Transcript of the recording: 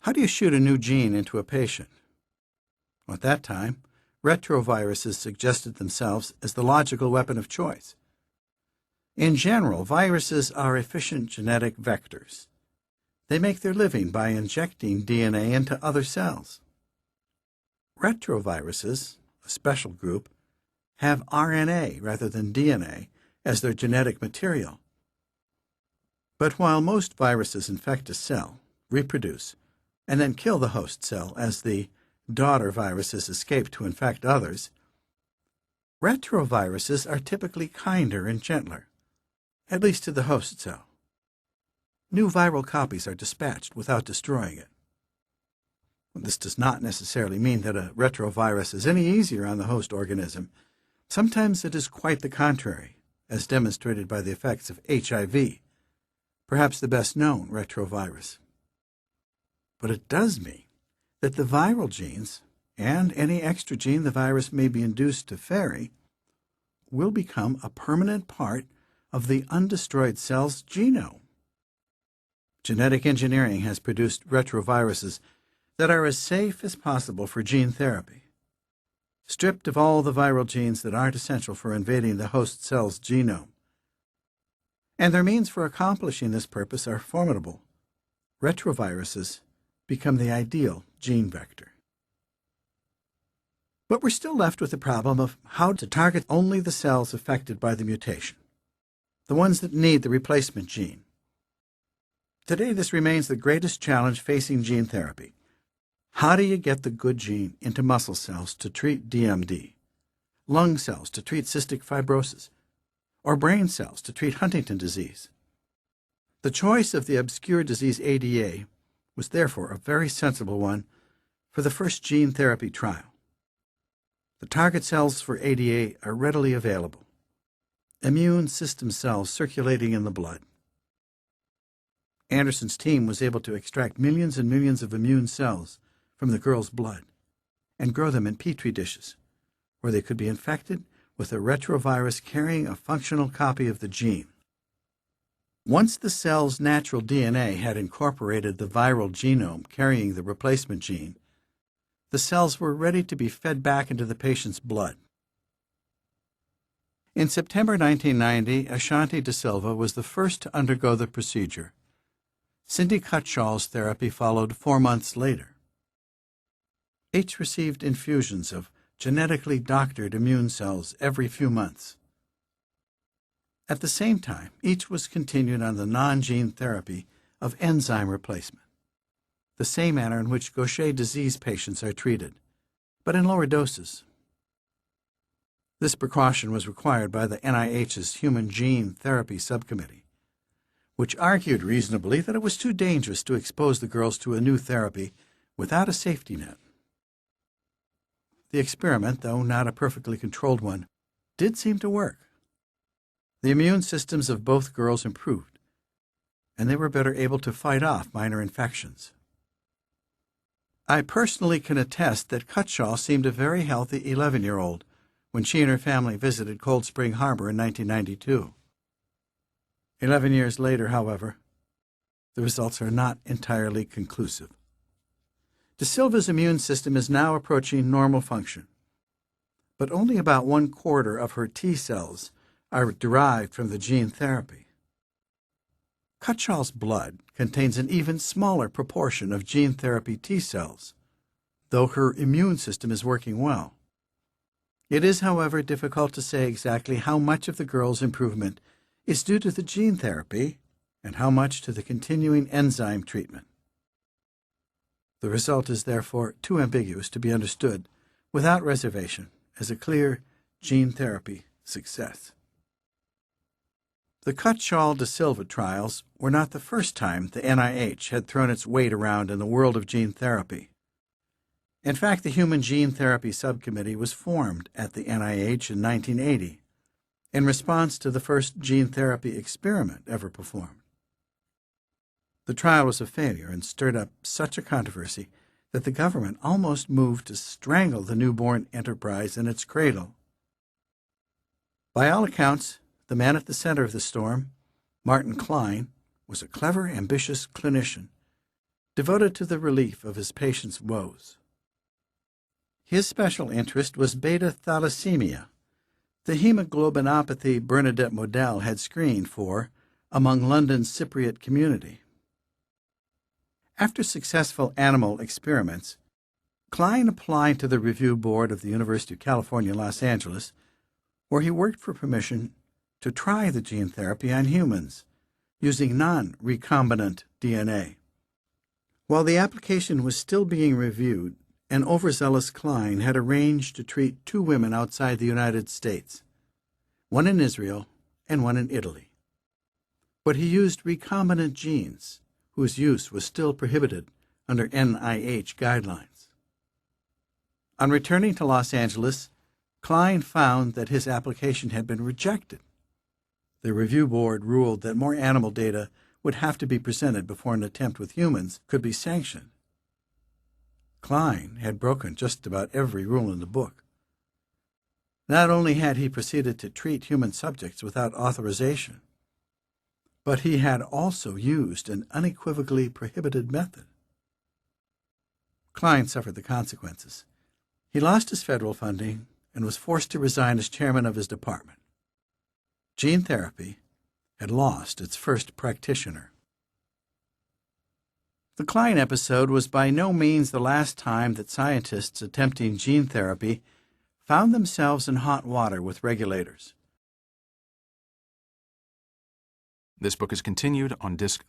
How do you shoot a new gene into a patient? At that time, retroviruses suggested themselves as the logical weapon of choice. In general, viruses are efficient genetic vectors. They make their living by injecting DNA into other cells. Retroviruses, a special group, have RNA rather than DNA as their genetic material. But while most viruses infect a cell, reproduce, and then kill the host cell as the daughter viruses escape to infect others, retroviruses are typically kinder and gentler, at least to the host cell. New viral copies are dispatched without destroying it. This does not necessarily mean that a retrovirus is any easier on the host organism. Sometimes it is quite the contrary, as demonstrated by the effects of HIV, perhaps the best-known retrovirus. But it does mean that the viral genes, and any extra gene the virus may be induced to carry, will become a permanent part of the undestroyed cell's genome. Genetic engineering has produced retroviruses that are as safe as possible for gene therapy, stripped of all the viral genes that aren't essential for invading the host cell's genome. And their means for accomplishing this purpose are formidable. Retroviruses become the ideal gene vector. But we're still left with the problem of how to target only the cells affected by the mutation, the ones that need the replacement gene. Today, this remains the greatest challenge facing gene therapy. How do you get the good gene into muscle cells to treat DMD, lung cells to treat cystic fibrosis, or brain cells to treat Huntington disease? The choice of the obscure disease ADA was therefore a very sensible one for the first gene therapy trial. The target cells for ADA are readily available, immune system cells circulating in the blood. Anderson's team was able to extract millions and millions of immune cells from the girl's blood and grow them in petri dishes, where they could be infected with a retrovirus carrying a functional copy of the gene. Once the cell's natural DNA had incorporated the viral genome carrying the replacement gene, the cells were ready to be fed back into the patient's blood. In September 1990, Ashanti De Silva was the first to undergo the procedure. Cindy Cutshall's therapy followed 4 months later. Each received infusions of genetically doctored immune cells every few months. At the same time, each was continued on the non-gene therapy of enzyme replacement, the same manner in which Gaucher disease patients are treated, but in lower doses. This precaution was required by the NIH's Human Gene Therapy Subcommittee, which argued reasonably that it was too dangerous to expose the girls to a new therapy without a safety net. The experiment, though not a perfectly controlled one, did seem to work. The immune systems of both girls improved, and they were better able to fight off minor infections. I personally can attest that Cutshall seemed a very healthy 11-year-old when she and her family visited Cold Spring Harbor in 1992. 11 years later, however, the results are not entirely conclusive. De Silva's immune system is now approaching normal function, but only about 1/4 of her T cells are derived from the gene therapy. Cutshall's blood contains an even smaller proportion of gene therapy T cells, though her immune system is working well. It is, however, difficult to say exactly how much of the girl's improvement is due to the gene therapy and how much to the continuing enzyme treatment. The result is therefore too ambiguous to be understood without reservation as a clear gene therapy success. The Cutshall-De Silva trials were not the first time the NIH had thrown its weight around in the world of gene therapy. In fact, the Human Gene Therapy Subcommittee was formed at the NIH in 1980 in response to the first gene therapy experiment ever performed. The trial was a failure and stirred up such a controversy that the government almost moved to strangle the newborn enterprise in its cradle. By all accounts, the man at the center of the storm, Martin Klein, was a clever, ambitious clinician devoted to the relief of his patients' woes. His special interest was beta thalassemia, the hemoglobinopathy Bernadette Model had screened for among London's Cypriot community. After successful animal experiments, Klein applied to the review board of the University of California, Los Angeles, where he worked for permission to try the gene therapy on humans using non-recombinant DNA. While the application was still being reviewed, an overzealous Klein had arranged to treat 2 women outside the United States, one in Israel and one in Italy. But he used recombinant genes, whose use was still prohibited under NIH guidelines. On returning to Los Angeles, Klein found that his application had been rejected. The review board ruled that more animal data would have to be presented before an attempt with humans could be sanctioned. Klein had broken just about every rule in the book. Not only had he proceeded to treat human subjects without authorization, but he had also used an unequivocally prohibited method. Klein suffered the consequences. He lost his federal funding and was forced to resign as chairman of his department. Gene therapy had lost its first practitioner. The Klein episode was by no means the last time that scientists attempting gene therapy found themselves in hot water with regulators. This book is continued on Disc